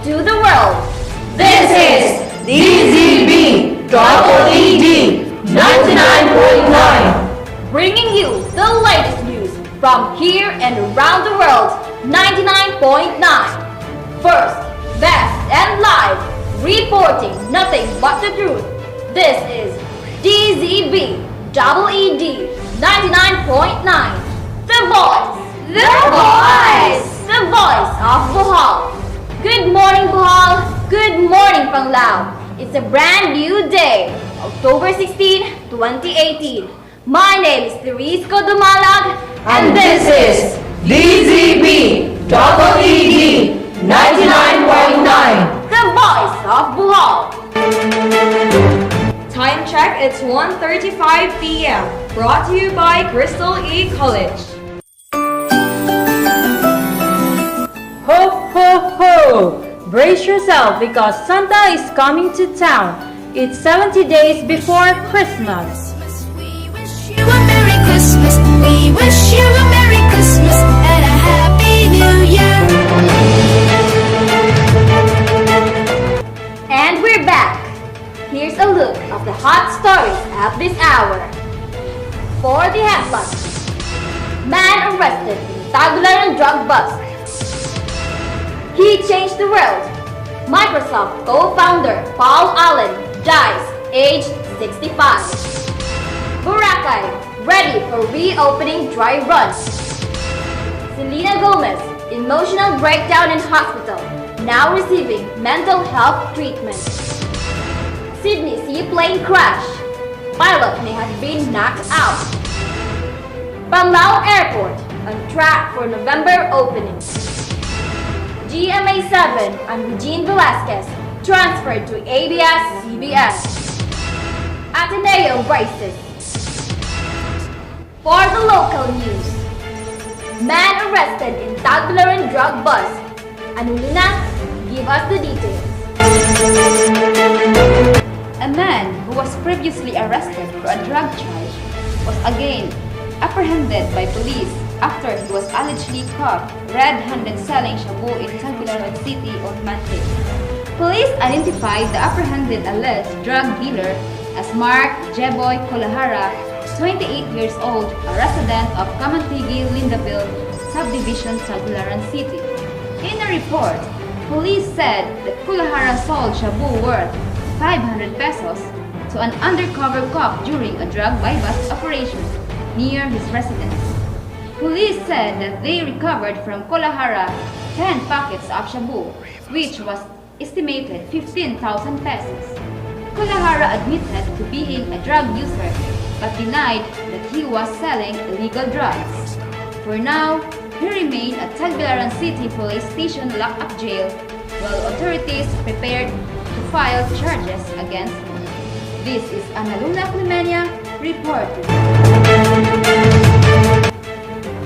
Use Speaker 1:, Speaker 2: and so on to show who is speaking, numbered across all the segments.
Speaker 1: to the world.
Speaker 2: This is DZB EED 99.9,
Speaker 1: Bringing you the latest news from here and around the world. 99.9. First, best and live, reporting nothing but the truth. This is DZB EED 99.9. The voice.
Speaker 2: The voice.
Speaker 1: The voice of Bohol. Good morning, Bohol. Good morning, Panglao. It's a brand new day, October 16, 2018. My name is Cristal
Speaker 2: And this is DZB EED 99.9.
Speaker 1: the voice of Bohol.
Speaker 3: Time check, it's 1:35 p.m. Brought to you by Cristal College.
Speaker 4: Ho, ho, ho! Brace yourself because Santa is coming to town. It's 70 days before Christmas.
Speaker 5: We wish you a Merry Christmas. We wish you a Merry Christmas and a Happy New Year.
Speaker 1: And we're back. Here's a look of the hot stories at this hour. For the headlines, man arrested in Tagbilaran drug bust. He changed the world. Microsoft co-founder Paul Allen dies, aged 65. Boracay ready for reopening dry run. Selena Gomez, emotional breakdown in hospital, now receiving mental health treatment. Sydney seaplane crash. Pilot may have been knocked out. Panglao Airport on track for November opening. GMA7 and Regine Velasquez transferred to ABS-CBN. Ateneo braces. For the local news, man arrested in Tagbilaran drug bust. Anulina, give us the details.
Speaker 6: A man who was previously arrested for a drug charge was again apprehended by police after he was allegedly caught red-handed selling shabu in Tagbilaran City on Monday. Police identified the apprehended alleged drug dealer as Mark Jeboy Colahara, 28 years old, a resident of Kamantigi, Lindaville Subdivision, Tagbilaran City. In a report, police said that Colahara sold shabu worth 500 pesos to an undercover cop during a drug buy-bust operation near his residence. Police said that they recovered from Colahara 10 packets of shabu, which was estimated 15,000 pesos. Colahara admitted to being a drug user but denied that he was selling illegal drugs. For now, he remained at Tagbilaran City Police Station lock-up jail while authorities prepared to file charges against him. This is Analuna Clemenia reporting.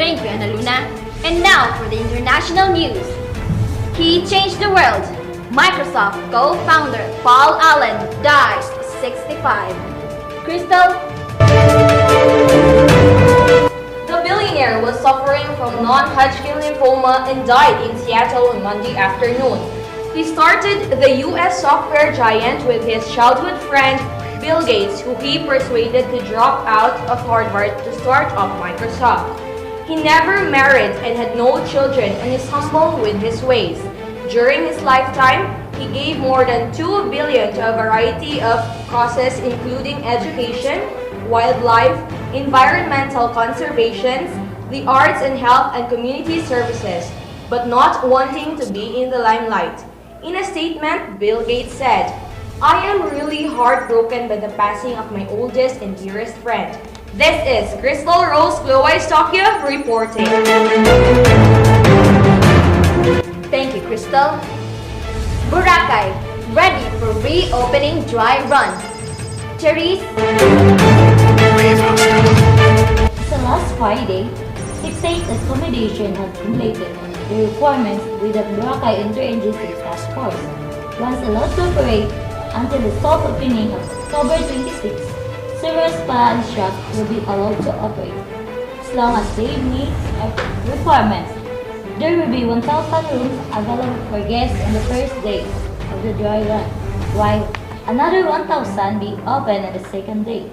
Speaker 1: Thank you, Analuna. And now for the international news. He changed the world. Microsoft co-founder Paul Allen dies, 65. Cristal.
Speaker 3: The billionaire was suffering from non-Hodgkin lymphoma and died in Seattle on Monday afternoon. He started the US software giant with his childhood friend Bill Gates, who he persuaded to drop out of Harvard to start up Microsoft. He never married and had no children and is humble with his ways. During his lifetime, he gave more than $2 billion to a variety of causes including education, wildlife, environmental conservation, the arts and health and community services, but not wanting to be in the limelight. In a statement, Bill Gates said, "I am really heartbroken by the passing of my oldest and dearest friend." This is Cristal Rose Glowistokia reporting.
Speaker 1: Thank you, Cristal. Boracay ready for reopening dry run. Cherise.
Speaker 7: So last Friday, 6 states accommodation had completed the requirements with the Boracay Interagency Task Force. Once allowed to operate until the soft opening of October 26, several spa and shops will be allowed to operate as long as they meet requirements. There will be 1,000 rooms available for guests on the first day of the dry run, while another 1,000 be open on the second day.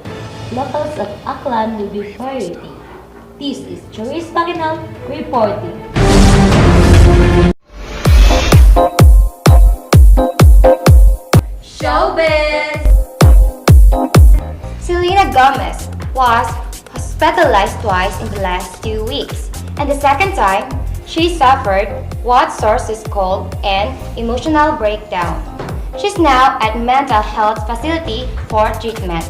Speaker 7: Locals of Aklan will be priority. This is Charis Panglao reporting.
Speaker 1: Showbiz!
Speaker 8: Selena Gomez was hospitalized twice in the last 2 weeks, and the second time, she suffered what sources called an emotional breakdown. She's now at mental health facility for treatment.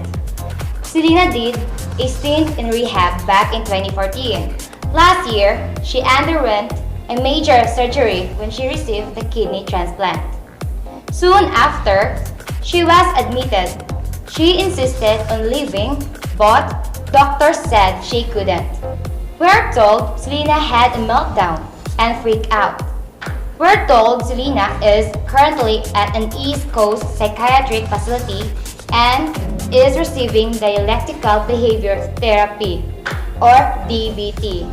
Speaker 8: Selena did a stint in rehab back in 2014. Last year, she underwent a major surgery when she received the kidney transplant. Soon after, she was admitted. She insisted on leaving, but doctors said she couldn't. We're told Selena had a meltdown and freaked out. We're told Selena is currently at an East Coast psychiatric facility and is receiving dialectical behavior therapy, or DBT.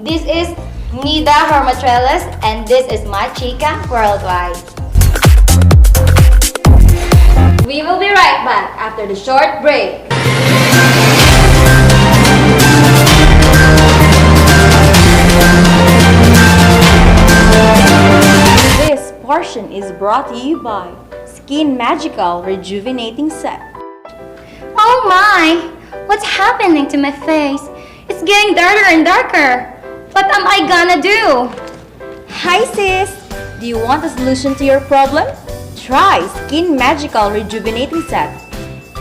Speaker 8: This is Nida Hermatrelis, and this is my Chica Worldwide.
Speaker 1: We will be right back after the short break. This portion is brought to you by Skin Magical Rejuvenating Set.
Speaker 8: Oh my! What's happening to my face? It's getting darker and darker. What am I gonna do?
Speaker 1: Hi sis! Do you want a solution to your problem? Try Skin Magical Rejuvenating Set.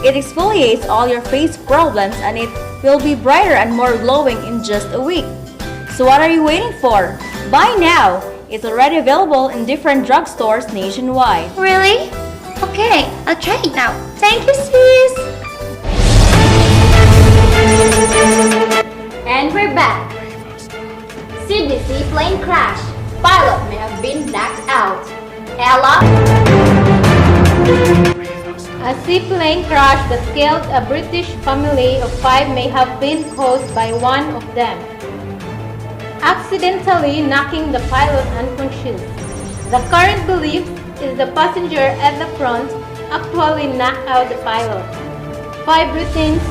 Speaker 1: It exfoliates all your face problems and it will be brighter and more glowing in just a week. So what are you waiting for? Buy now! It's already available in different drugstores nationwide.
Speaker 8: Really? Okay, I'll try it now. Thank you, sis!
Speaker 1: And we're back. CDC plane crash. Pilot may have been knocked out. Ella?
Speaker 4: A seaplane crash that killed a British family of 5 may have been caused by one of them accidentally knocking the pilot unconscious. The current belief is the passenger at the front actually knocked out the pilot. 5 Britons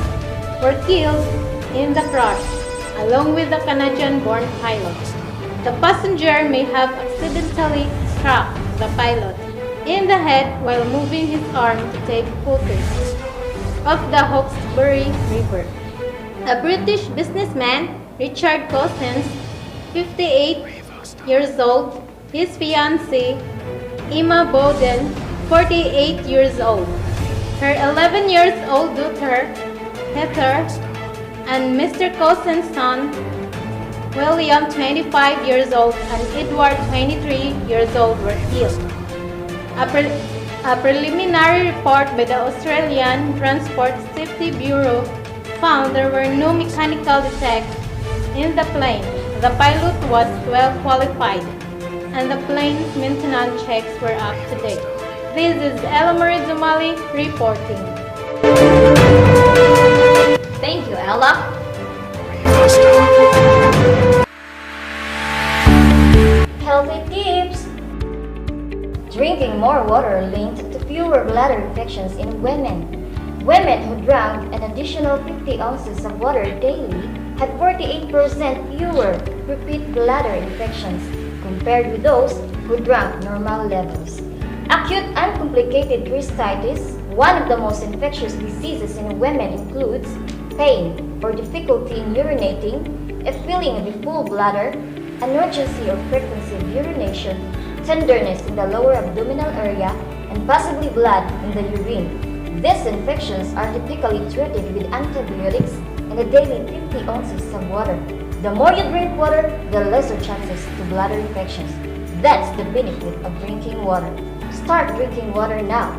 Speaker 4: were killed in the crash, along with the Canadian-born pilot. The passenger may have accidentally struck the pilot in the head while moving his arm to take photos of the Hawkesbury River. A British businessman, Richard Cousins, 58 years old, his fiancée, Emma Bowden, 48 years old, her 11 years old daughter, Heather, and Mr. Cousins' son, William, 25 years old, and Edward, 23 years old, were killed. A preliminary report by the Australian Transport Safety Bureau found there were no mechanical defects in the plane. The pilot was well qualified, and the plane's maintenance checks were up to date. This is Ella Marie Dumali reporting.
Speaker 1: Thank you, Ella.
Speaker 8: Healthy tips! Drinking more water linked to fewer bladder infections in women. Women who drank an additional 50 ounces of water daily had 48% fewer repeat bladder infections compared with those who drank normal levels. Acute uncomplicated cystitis, one of the most infectious diseases in women, includes pain or difficulty in urinating, a feeling of a full bladder, an urgency or frequency of urination, tenderness in the lower abdominal area, and possibly blood in the urine. These infections are typically treated with antibiotics and a daily 50 ounces of water. The more you drink water, the lesser chances to bladder infections. That's the benefit of drinking water. Start drinking water now.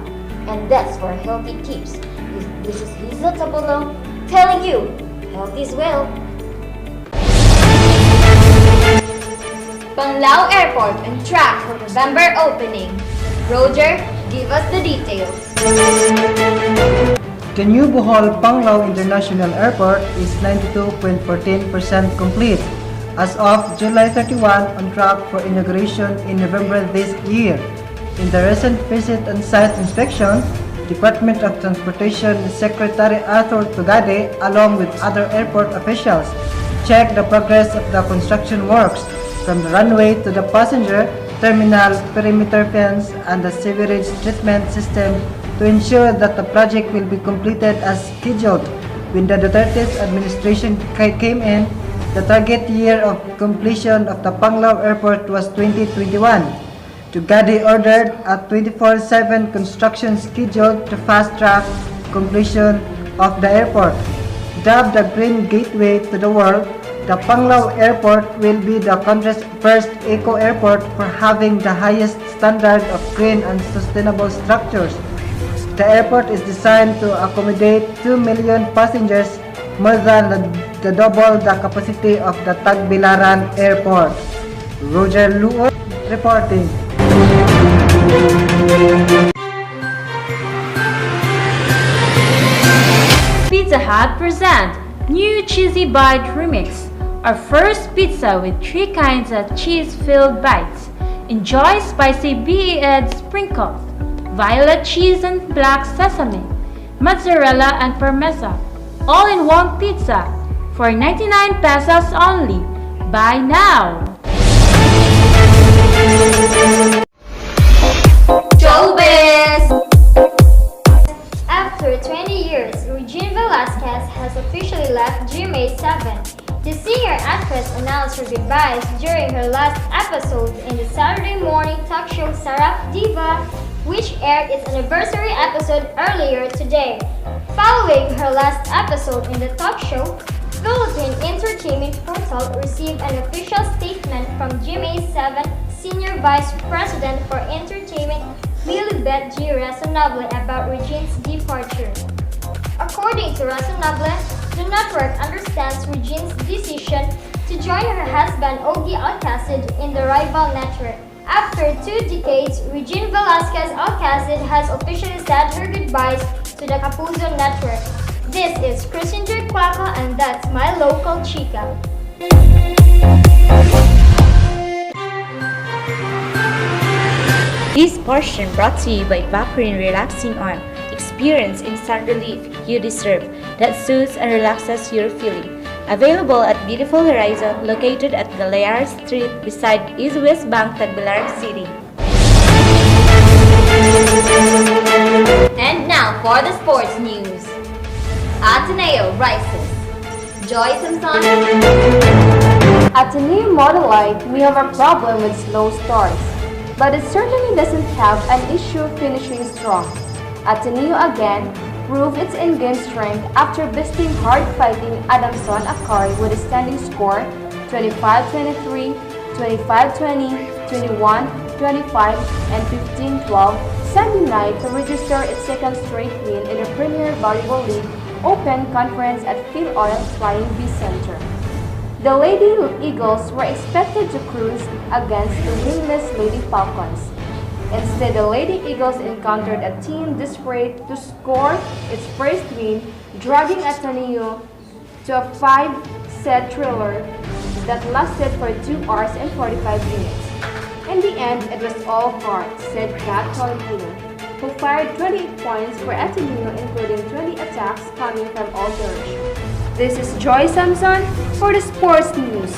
Speaker 8: And that's for healthy tips. This is Hazel Tabulong telling you, health is well.
Speaker 1: Panglao Airport on track for November opening. Roger, give us the details.
Speaker 9: The new Bohol Panglao International Airport is 92.14% complete. as of July 31 on track for inauguration in November this year. In the recent visit and site inspection, Department of Transportation Secretary Arthur Tugade, along with other airport officials, checked the progress of the construction works from the runway to the passenger terminal perimeter fence and the sewerage treatment system to ensure that the project will be completed as scheduled. When the Duterte's administration came in, the target year of completion of the Panglao Airport was 2021. Tugade ordered a 24/7 construction schedule to fast-track completion of the airport. Dubbed the Green Gateway to the world, the Panglao Airport will be the country's first eco-airport for having the highest standard of green and sustainable structures. The airport is designed to accommodate 2 million passengers, more than the double the capacity of the Tagbilaran Airport. Roger Luo reporting.
Speaker 10: Pizza Hut present new Cheesy Bite Remix, our first pizza with 3 kinds of cheese-filled bites. Enjoy spicy BE-ed sprinkles, violet cheese and black sesame, mozzarella and parmesan, all in one pizza for 99 pesos only. Buy now!
Speaker 1: Showbiz!
Speaker 8: After 20 years, Regine Velasquez has officially left GMA7. The singer-actress announced her goodbyes during her last episode in the Saturday morning talk show Sarap Diva, which aired its anniversary episode earlier today. Following her last episode in the talk show, Philippine Entertainment Portal received an official statement from GMA7 Senior Vice President for Entertainment Lilibet G. Razonable about Regine's departure. According to Razonable, the network understands Regine's decision to join her husband Ogie Alcacid in the rival network. After 2 decades, Regine Velasquez Alcacid has officially said her goodbyes to the Kapuso network. This is Christinger Quaco and that's my local chica.
Speaker 11: This portion brought to you by Vaporin Relaxing Oil. Experience instant relief you deserve that soothes and relaxes your feeling. Available at Beautiful Horizon, located at Galera Street beside East West Bank, Tagbilaran City.
Speaker 1: And now for the sports news. Ateneo rises. Joy Samson.
Speaker 3: Ateneo Model Light may have a problem with slow starts, but it certainly doesn't have an issue finishing strong. Ateneo again proved its in-game strength after besting hard-fighting Adamson Akari with a standing score 25-23, 25-20, 21-25, and 15-12 Sunday night to register its second straight win in the Premier Volleyball League Open Conference at Phil Oil Flying V Center. The Lady Eagles were expected to cruise against the winless Lady Falcons. Instead, the Lady Eagles encountered a team desperate to score its first win, dragging Ateneo to a 5-set thriller that lasted for 2 hours and 45 minutes. In the end, it was all heart, said Kat Tolentino, who fired 28 points for Ateneo, including 20 attacks coming from all directions. This is Joy Samson for the Sports News.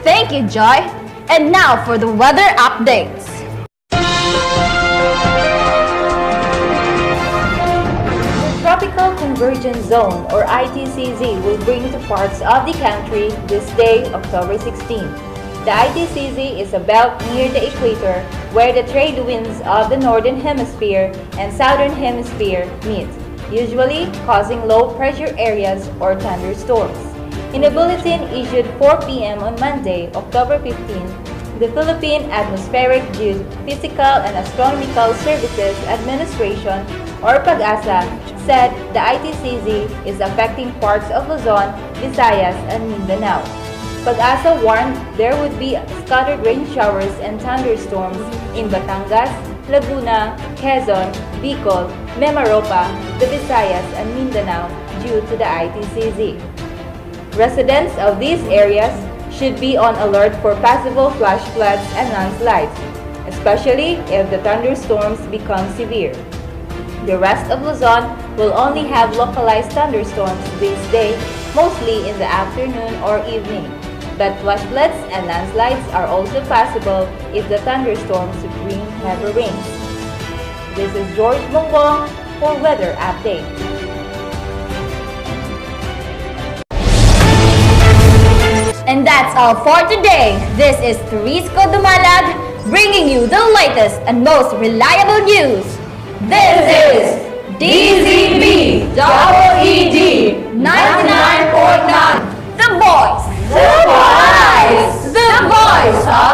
Speaker 1: Thank you, Joy. And now for the weather updates.
Speaker 11: The Tropical Convergence Zone or ITCZ will bring to parts of the country this day, October 16. The ITCZ is a belt near the equator where the trade winds of the Northern Hemisphere and Southern Hemisphere meet, usually causing low-pressure areas or thunderstorms. In a bulletin issued 4 p.m. on Monday, October 15, the Philippine Atmospheric Geophysical and Astronomical Services Administration or PAGASA said the ITCZ is affecting parts of Luzon, Visayas, and Mindanao. PAGASA warned there would be scattered rain showers and thunderstorms in Batangas, Laguna, Quezon, Bicol, Mimaropa, the Visayas, and Mindanao due to the ITCZ. Residents of these areas should be on alert for possible flash floods and landslides, especially if the thunderstorms become severe. The rest of Luzon will only have localized thunderstorms this day, mostly in the afternoon or evening. But flash floods and landslides are also possible if the thunderstorms bring heavy rains. This is George Bongbong for Weather Update.
Speaker 1: And that's all for today. This is Cristal bringing you the latest and most reliable news.
Speaker 2: This is DZB Double ED 99.9.
Speaker 1: The voice.
Speaker 2: The voice.
Speaker 1: The voice of